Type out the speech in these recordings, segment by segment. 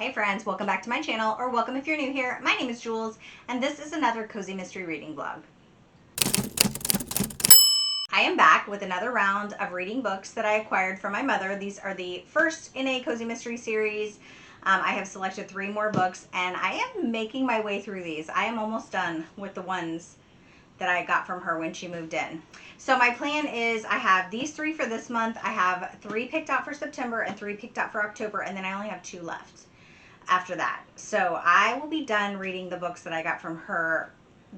Hey friends, welcome back to my channel, or welcome if you're new here. My name is Jules, and this is another Cozy Mystery Reading vlog. I am back with another round of reading books that I acquired from my mother. These are the first in a Cozy Mystery series. I have selected 3 more books, and I am making my way through these. I am almost done with the ones that I got from her when she moved in. So my plan is I have these 3 for this month. I have 3 picked out for September and 3 picked out for October, and then I only have 2 left after that. So I will be done reading the books that I got from her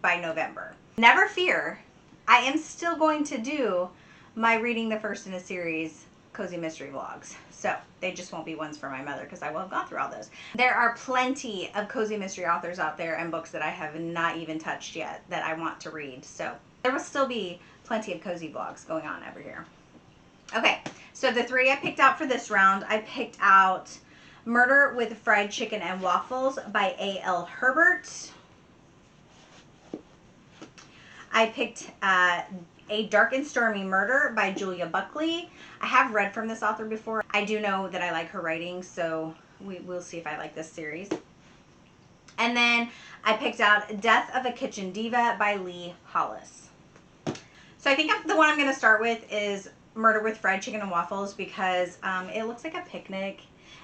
by November. Never fear, I am still going to do my reading the first in a series Cozy Mystery vlogs. So they just won't be ones for my mother because I will have gone through all those. There are plenty of Cozy Mystery authors out there and books that I have not even touched yet that I want to read. So there will still be plenty of cozy vlogs going on over here. Okay, so the 3 I picked out for this round, I picked out Murder with Fried Chicken and Waffles by A.L. Herbert. I picked A Dark and Stormy Murder by Julia Buckley. I have read from this author before. I do know that I like her writing, so we'll see if I like this series. And then I picked out Death of a Kitchen Diva by Lee Hollis. So I think the one I'm going to start with is Murder with Fried Chicken and Waffles because it looks like a picnic.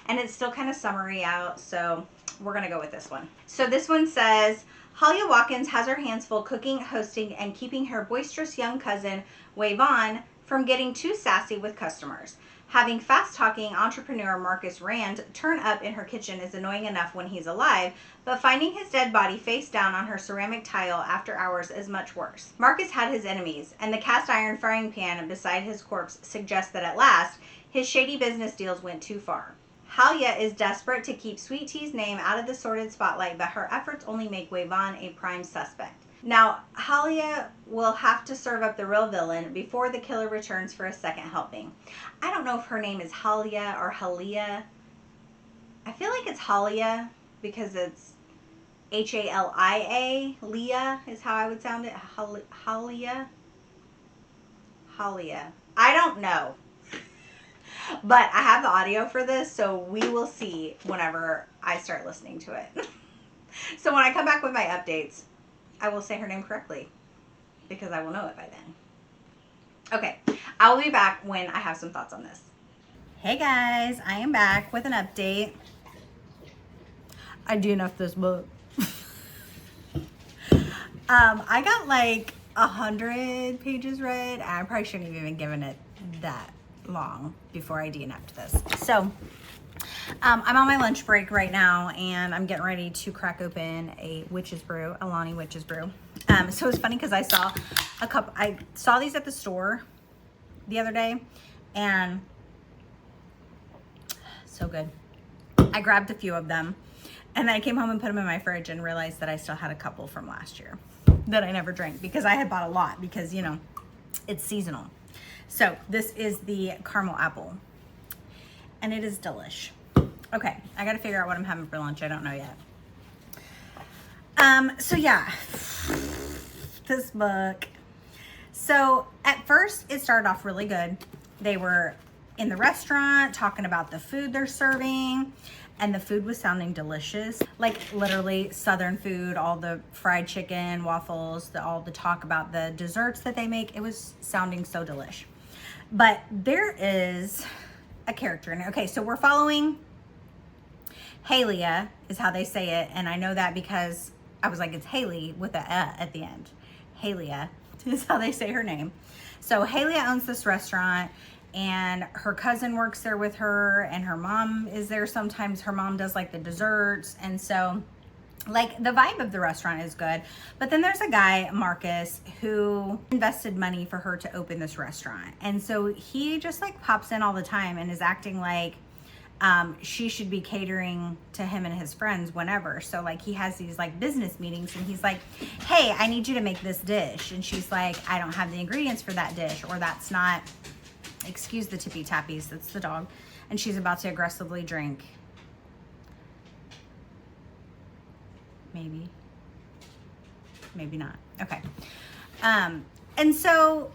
And it's still kind of summery out, so we're going to go with this one. So this one says, Halia Watkins has her hands full cooking, hosting, and keeping her boisterous young cousin, Wei Vaughn, from getting too sassy with customers. Having fast-talking entrepreneur Marcus Rand turn up in her kitchen is annoying enough when he's alive, but finding his dead body face down on her ceramic tile after hours is much worse. Marcus had his enemies, and the cast iron frying pan beside his corpse suggests that at last, his shady business deals went too far. Halia is desperate to keep Sweet Tea's name out of the sordid spotlight, but her efforts only make Wei Vaughn a prime suspect. Now, Halia will have to serve up the real villain before the killer returns for a second helping. I don't know if her name is Halia or Halia. I feel like it's Halia because it's Halia. Leah is how I would sound it. Halia. Halia. I don't know. But I have the audio for this, so we will see whenever I start listening to it. So when I come back with my updates, I will say her name correctly because I will know it by then. Okay, I will be back when I have some thoughts on this. Hey guys, I am back with an update. I DNF'd this book. I got like 100 pages read. I probably shouldn't have even given it that long before I DNF'd this. So I'm on my lunch break right now and I'm getting ready to crack open a Witch's Brew, a Lonnie Witch's Brew. So it's funny because I saw these at the store the other day and so good. I grabbed a few of them and then I came home and put them in my fridge and realized that I still had a couple from last year that I never drank because I had bought a lot because, you know, it's seasonal. So this is the caramel apple and it is delish. Okay, I gotta figure out what I'm having for lunch. I don't know yet. So yeah, this book. So at first it started off really good. They were in the restaurant talking about the food they're serving and the food was sounding delicious. Like literally Southern food, all the fried chicken, waffles, all the talk about the desserts that they make. It was sounding so delish. But there is a character in it. Okay, so we're following Halia is how they say it. And I know that because I was like, it's Haley with a at the end. Halia is how they say her name. So Halia owns this restaurant and her cousin works there with her and her mom is there sometimes. Her mom does like the desserts. And so like the vibe of the restaurant is good, but then there's a guy, Marcus, who invested money for her to open this restaurant. And so he just like pops in all the time and is acting like she should be catering to him and his friends whenever. So like he has these like business meetings and he's like, hey, I need you to make this dish. And she's like, I don't have the ingredients for that dish, or that's not, excuse the tippy tappies, that's the dog. And she's about to aggressively drink. Maybe not. Okay. And so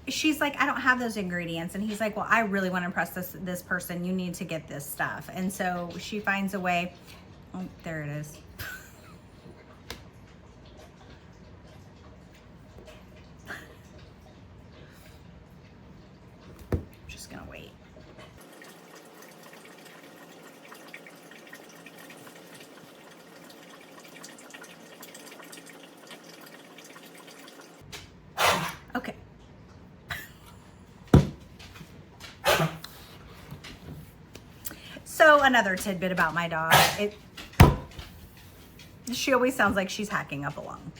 she's like, I don't have those ingredients. And he's like, well, I really want to impress this person. You need to get this stuff. And so she finds a way. Oh, there it is. Just gonna wait. Okay. So another tidbit about my dog. She always sounds like she's hacking up a lung.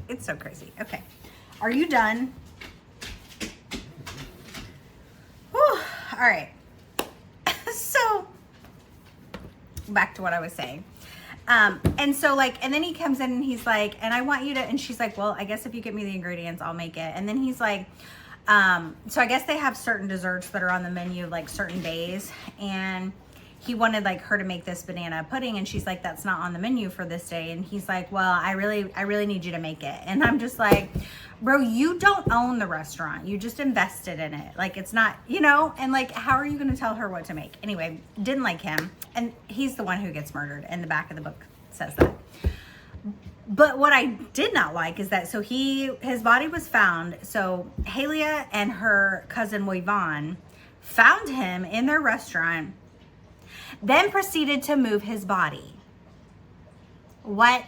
It's so crazy. Okay. Are you done? Whew. All right. So back to what I was saying. And so like, and then he comes in and he's like, and I want you to, and she's like, well, I guess if you get me the ingredients, I'll make it. And then he's like, so I guess they have certain desserts that are on the menu, like certain days. And he wanted like her to make this banana pudding. And she's like, that's not on the menu for this day. And he's like, well, I really need you to make it. And I'm just like, bro, you don't own the restaurant. You just invested in it. Like, it's not, you know, and like, how are you going to tell her what to make? Anyway, didn't like him. And he's the one who gets murdered. And the back of the book says that. But what I did not like is that, so his body was found. So Halia and her cousin Yvonne found him in their restaurant, then proceeded to move his body. What?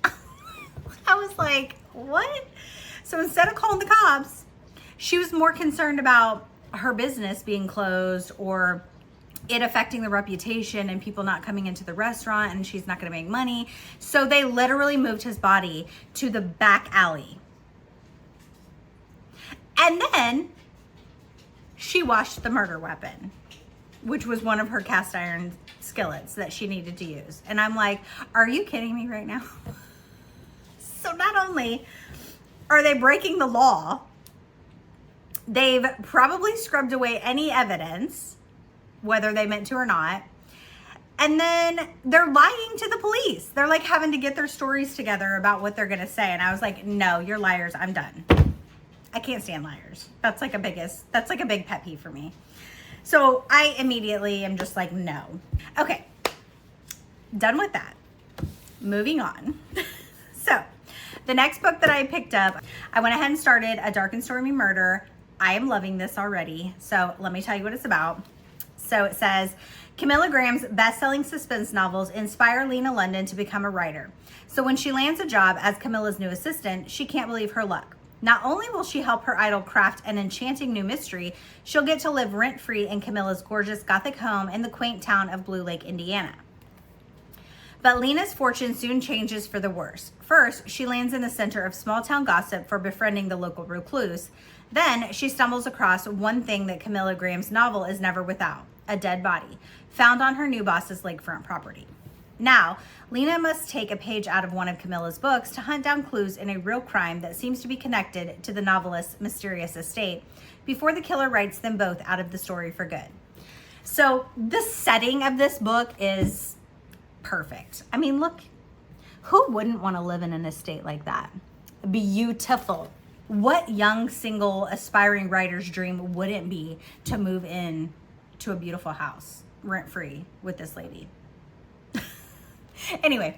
I was like, what? So instead of calling the cops, she was more concerned about her business being closed or it affecting the reputation and people not coming into the restaurant, and she's not going to make money. So they literally moved his body to the back alley. And then she washed the murder weapon, which was one of her cast iron skillets that she needed to use. And I'm like, are you kidding me right now? So not only are they breaking the law, they've probably scrubbed away any evidence, whether they meant to or not. And then they're lying to the police. They're like having to get their stories together about what they're going to say. And I was like, no, you're liars. I'm done. I can't stand liars. That's like a big pet peeve for me. So I immediately am just like, no. Okay. Done with that. Moving on. So the next book that I picked up, I went ahead and started A Dark and Stormy Murder. I am loving this already. So let me tell you what it's about. So it says, Camilla Graham's best-selling suspense novels inspire Lena London to become a writer. So when she lands a job as Camilla's new assistant, she can't believe her luck. Not only will she help her idol craft an enchanting new mystery, she'll get to live rent-free in Camilla's gorgeous Gothic home in the quaint town of Blue Lake, Indiana. But Lena's fortune soon changes for the worse. First, she lands in the center of small-town gossip for befriending the local recluse. Then, she stumbles across one thing that Camilla Graham's novel is never without: a dead body, found on her new boss's lakefront property. Now, Lena must take a page out of one of Camilla's books to hunt down clues in a real crime that seems to be connected to the novelist's mysterious estate before the killer writes them both out of the story for good. So, the setting of this book is perfect. I mean, look, who wouldn't want to live in an estate like that? Beautiful. What young, single, aspiring writer's dream wouldn't be to move in to a beautiful house, rent-free, with this lady? Anyway,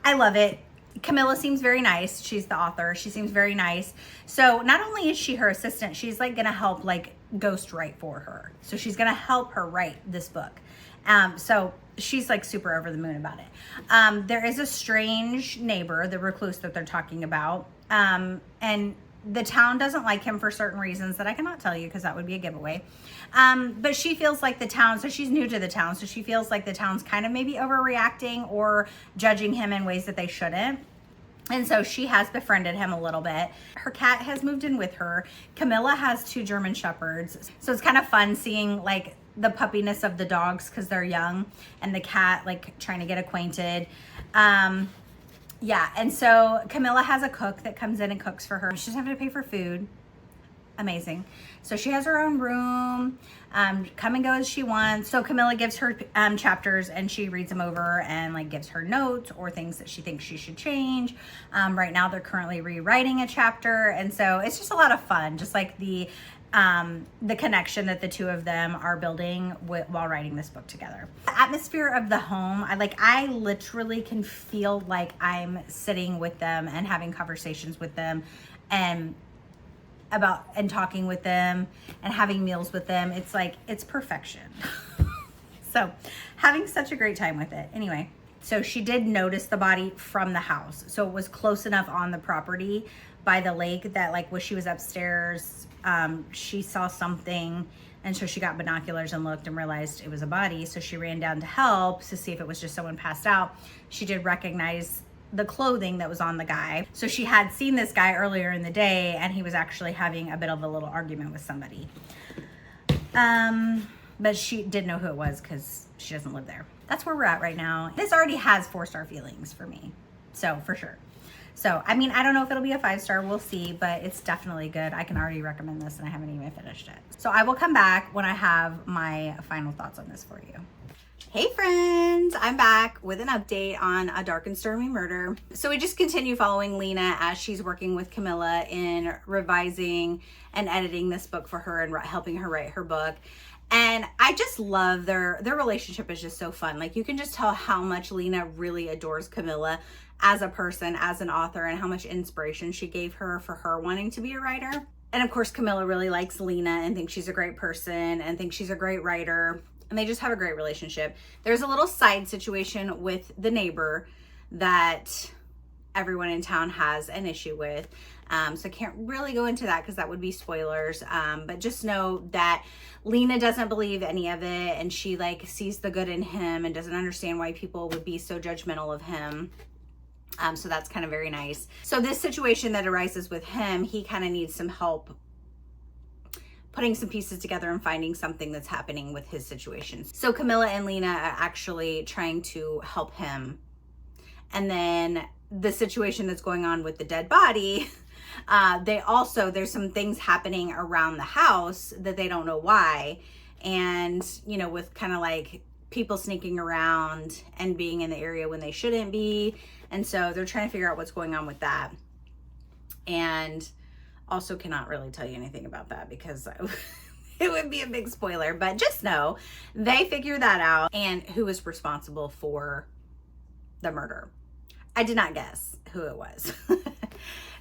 I love it. Camilla seems very nice. She's the author. She seems very nice. So not only is she her assistant, she's like going to help like ghost write for her. So she's going to help her write this book. So she's like super over the moon about it. There is a strange neighbor, the recluse that they're talking about. And the town doesn't like him for certain reasons that I cannot tell you because that would be a giveaway. But she feels like the town, so she's new to the town, so she feels like the town's kind of maybe overreacting or judging him in ways that they shouldn't. And so she has befriended him a little bit. Her cat has moved in with her. Camilla has 2 German Shepherds. So it's kind of fun seeing like the puppiness of the dogs because they're young, and the cat like trying to get acquainted. Yeah, and so Camilla has a cook that comes in and cooks for her. She doesn't have to pay for food. amazing. So she has her own room, come and go as she wants. So Camilla gives her chapters and she reads them over and like gives her notes or things that she thinks she should change. Right now they're currently rewriting a chapter, and so it's just a lot of fun, just like the connection that the two of them are building while writing this book together. The atmosphere of the home, I literally can feel like I'm sitting with them and having conversations with them and talking with them and having meals with them. It's perfection. So having such a great time with it. Anyway, so she did notice the body from the house. So it was close enough on the property by the lake that like when she was upstairs, she saw something, and so she got binoculars and looked and realized it was a body. So she ran down to help to see if it was just someone passed out. She did recognize the clothing that was on the guy. So she had seen this guy earlier in the day, and he was actually having a bit of a little argument with somebody. But she did know who it was because she doesn't live there. That's where we're at right now. This already has 4-star feelings for me. So for sure. So, I mean, I don't know if it'll be a 5-star, we'll see, but it's definitely good. I can already recommend this and I haven't even finished it. So I will come back when I have my final thoughts on this for you. Hey friends, I'm back with an update on A Dark and Stormy Murder. So we just continue following Lena as she's working with Camilla in revising and editing this book for her and helping her write her book. And I just love their relationship is just so fun. Like you can just tell how much Lena really adores Camilla as a person, as an author, and how much inspiration she gave her for her wanting to be a writer. And of course, Camilla really likes Lena and thinks she's a great person and thinks she's a great writer. And they just have a great relationship. There's a little side situation with the neighbor that everyone in town has an issue with. So I can't really go into that because that would be spoilers. But just know that Lena doesn't believe any of it, and she like sees the good in him and doesn't understand why people would be so judgmental of him. So that's kind of very nice. So this situation that arises with him, he kind of needs some help putting some pieces together and finding something that's happening with his situation. So Camilla and Lena are actually trying to help him. And then the situation that's going on with the dead body, there's some things happening around the house that they don't know why. And, you know, with kind of like people sneaking around and being in the area when they shouldn't be. And so they're trying to figure out what's going on with that. And also cannot really tell you anything about that because it would be a big spoiler, but just know they figure that out and who is responsible for the murder. I did not guess who it was.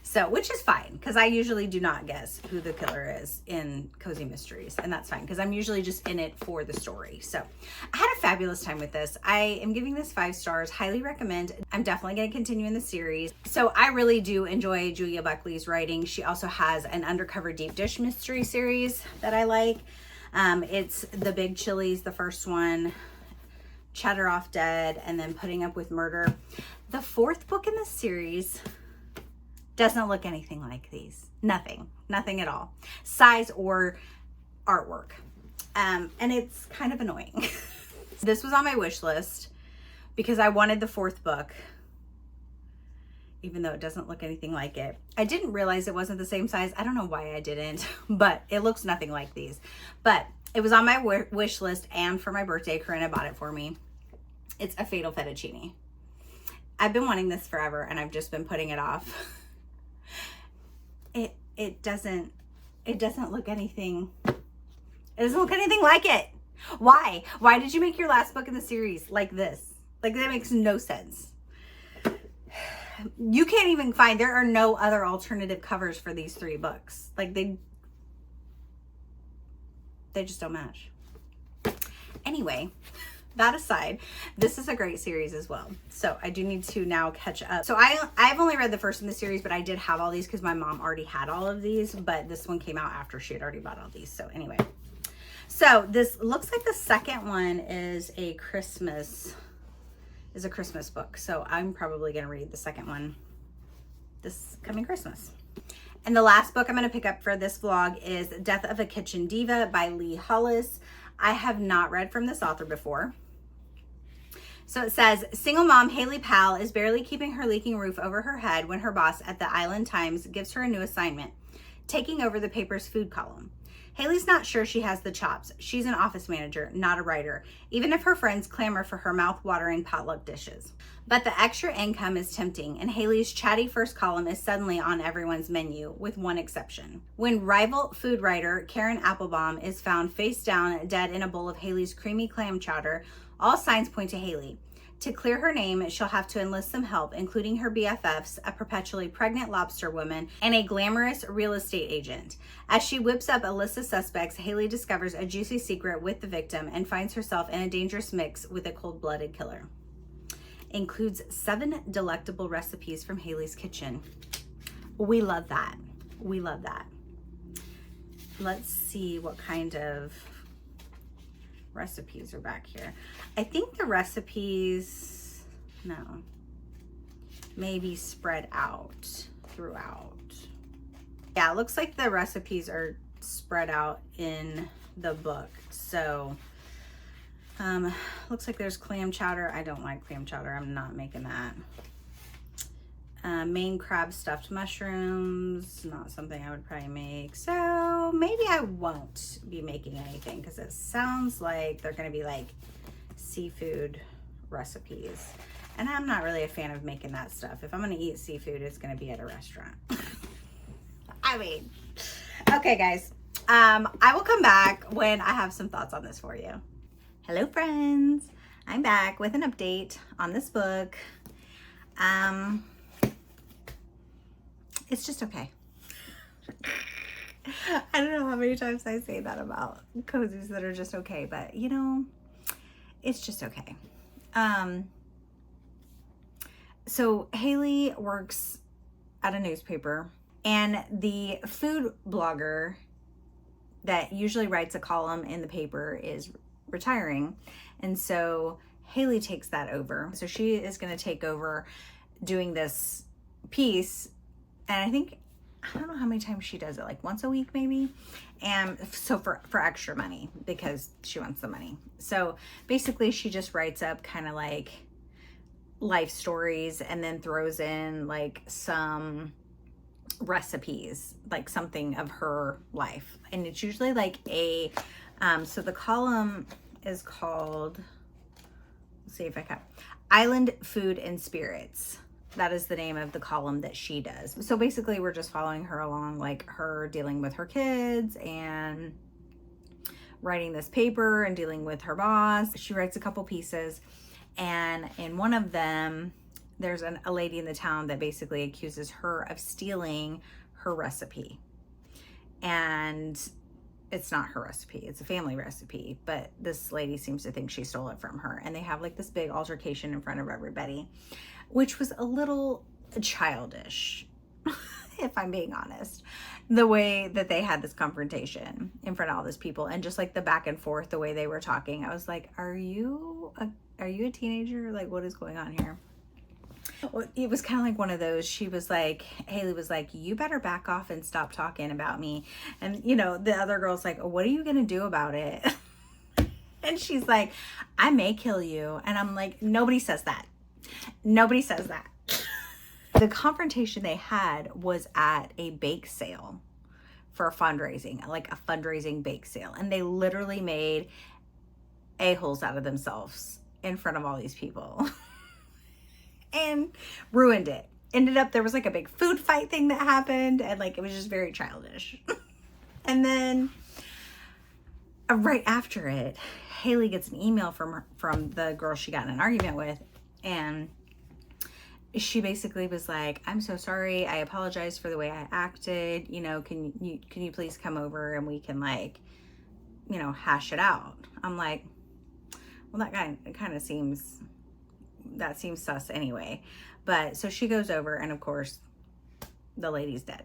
So, which is fine because I usually do not guess who the killer is in Cozy Mysteries, and that's fine because I'm usually just in it for the story. So I had a fabulous time with this. I am giving this 5 stars, highly recommend. I'm definitely going to continue in the series. So I really do enjoy Julia Buckley's writing. She also has an Undercover Deep Dish mystery series that I like. It's The Big Chilies, the first one, Chatter Off Dead, and then Putting Up with Murder. The 4th book in this series doesn't look anything like these. Nothing at all. Size or artwork. And it's kind of annoying. This was on my wish list because I wanted the 4th book, even though it doesn't look anything like it. I didn't realize it wasn't the same size. I don't know why I didn't, but it looks nothing like these. But it was on my wish list, and for my birthday, Corinna bought it for me. It's A Fatal Fettuccine. I've been wanting this forever, and I've just been putting it off. It doesn't look anything. It doesn't look anything like it. Why? Why did you make your last book in the series like this? Like, that makes no sense. You can't even find, there are no other alternative covers for these 3 books. Like, they just don't match. Anyway, that aside, this is a great series as well. So I do need to now catch up. So I've only read the first in the series, but I did have all these because my mom already had all of these, but this one came out after she had already bought all these. So anyway, so this looks like the second one is a Christmas book. So I'm probably going to read the second one this coming Christmas. And the last book I'm going to pick up for this vlog is Death of a Kitchen Diva by Lee Hollis. I have not read from this author before. So it says, single mom Haley Powell is barely keeping her leaking roof over her head when her boss at the Island Times gives her a new assignment. taking over the paper's food column. Haley's not sure she has the chops. She's an office manager, not a writer, even if her friends clamor for her mouth-watering potluck dishes. But the extra income is tempting, and Haley's chatty first column is suddenly on everyone's menu, with one exception. When rival food writer Karen Applebaum is found face down, dead in a bowl of Haley's creamy clam chowder, all signs point to Haley. To clear her name, she'll have to enlist some help, including her BFFs, a perpetually pregnant lobster woman, and a glamorous real estate agent. As she whips up a list of suspects, Haley discovers a juicy secret with the victim and finds herself in a dangerous mix with a cold-blooded killer. Includes 7 delectable recipes from Haley's kitchen. We love that. We love that. Let's see what kind of recipes are back here. I think the recipes, no, maybe spread out throughout. Yeah, it looks like the recipes are spread out in the book. So, looks like there's clam chowder. I don't like clam chowder. I'm not making that. Maine crab stuffed mushrooms, not something I would probably make. So maybe I won't be making anything because it sounds like they're going to be like seafood recipes. And I'm not really a fan of making that stuff. If I'm going to eat seafood, it's going to be at a restaurant. I mean, okay, guys. I will come back when I have some thoughts on this for you. Hello, friends. I'm back with an update on this book. It's just okay. I don't know how many times I say that about cozies that are just okay, but you know, it's just okay. So Haley works at a newspaper, and the food blogger that usually writes a column in the paper is retiring. And so Haley takes that over. So she is going to take over doing this piece. And I think, I don't know how many times she does it, like once a week maybe. And so for extra money, because she wants the money. So basically she just writes up kind of like life stories and then throws in like some recipes, like something of her life. And it's usually like a, so the column is called, let's see if I can, Island Food and Spirits. That is the name of the column that she does. So basically we're just following her along, like her dealing with her kids and writing this paper and dealing with her boss. She writes a couple pieces, and in one of them, there's a lady in the town that basically accuses her of stealing her recipe. And it's not her recipe, it's a family recipe, but this lady seems to think she stole it from her. And they have like this big altercation in front of everybody, which was a little childish, if I'm being honest. The way that they had this confrontation in front of all these people, and just like the back and forth, the way they were talking, I was like, are you a teenager? Like, what is going on here? Well, it was kind of like one of those, she was like, Haley was like, you better back off and stop talking about me. And you know, the other girl's like, what are you gonna do about it? And she's like, I may kill you. And I'm like, nobody says that. Nobody says that. The confrontation they had was at a bake sale for a fundraising, like a fundraising bake sale. And they literally made a-holes out of themselves in front of all these people and ruined it. Ended up, there was like a big food fight thing that happened, and like, it was just very childish. And then right after it, Haley gets an email from the girl she got in an argument with, and she basically was like, I'm so sorry. I apologize for the way I acted. You know, can you please come over and we can like, you know, hash it out. I'm like, well, that guy kind of seems sus anyway. But so she goes over, and of course the lady's dead.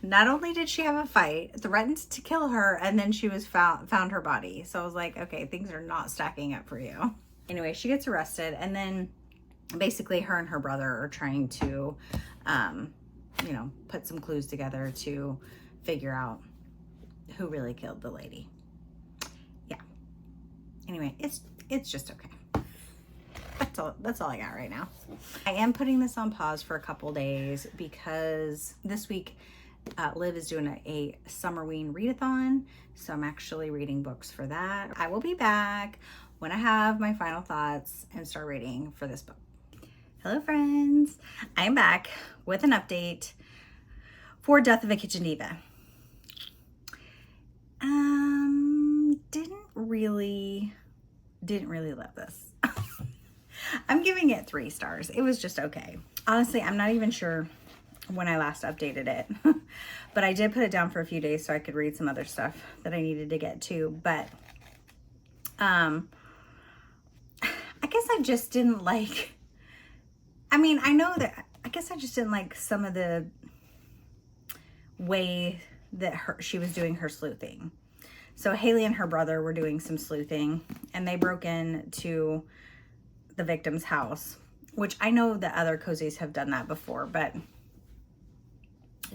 Not only did she have a fight, threatened to kill her, and then she was found her body. So I was like, okay, things are not stacking up for you. Anyway, she gets arrested, and then basically her and her brother are trying to, you know, put some clues together to figure out who really killed the lady. Yeah. Anyway, it's just okay. That's all I got right now. I am putting this on pause for a couple days because this week Liv is doing a Summerween readathon, so I'm actually reading books for that. I will be back when I have my final thoughts and start reading for this book. Hello friends, I am back with an update for Death of a Kitchen Diva. Didn't really love this. I'm giving it 3 stars. It was just okay. Honestly, I'm not even sure when I last updated it, but I did put it down for a few days so I could read some other stuff that I needed to get to. But I guess I just didn't like, I guess I just didn't like some of the way that she was doing her sleuthing. So Haley and her brother were doing some sleuthing, and they broke into the victim's house, which I know that other cozies have done that before, but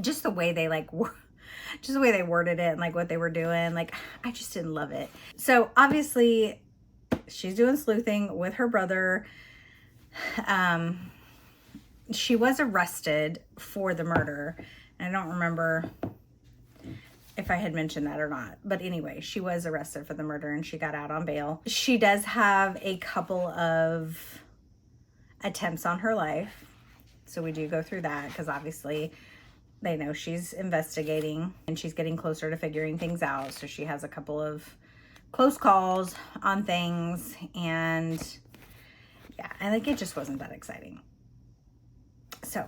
just the way they just the way they worded it and like what they were doing, like I just didn't love it. So obviously she's doing sleuthing with her brother. She was arrested for the murder. I don't remember if I had mentioned that or not. But anyway, she was arrested for the murder and she got out on bail. She does have a couple of attempts on her life. So we do go through that because obviously they know she's investigating and she's getting closer to figuring things out. So she has a couple of close calls on things. And yeah, I think it just wasn't that exciting. So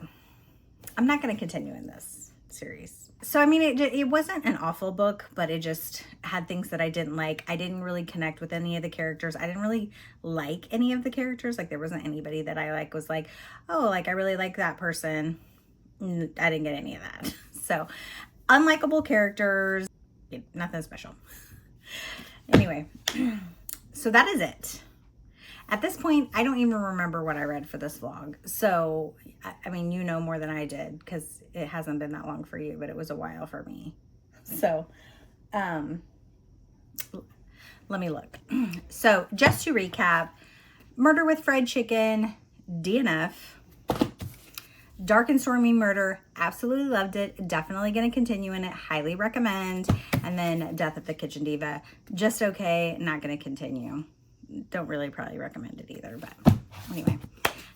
I'm not going to continue in this series. So, I mean, it wasn't an awful book, but it just had things that I didn't like. I didn't really connect with any of the characters. I didn't really like any of the characters. Like, there wasn't anybody that I was like, oh, like, I really like that person. I didn't get any of that. So, unlikable characters, nothing special. Anyway, so that is it. At this point, I don't even remember what I read for this vlog. So, I mean, you know more than I did because it hasn't been that long for you, but it was a while for me. So, let me look. So, just to recap, Murder with Fried Chicken, DNF. Dark and Stormy Murder, absolutely loved it. Definitely going to continue in it. Highly recommend. And then Death of the Kitchen Diva, just okay, not going to continue. Don't really probably recommend it either, but anyway.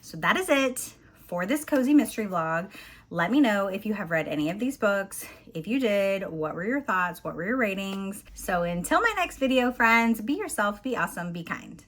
So that is it for this cozy mystery vlog. Let me know if you have read any of these books. If you did, what were your thoughts? What were your ratings? So until my next video, friends, be yourself, be awesome, be kind.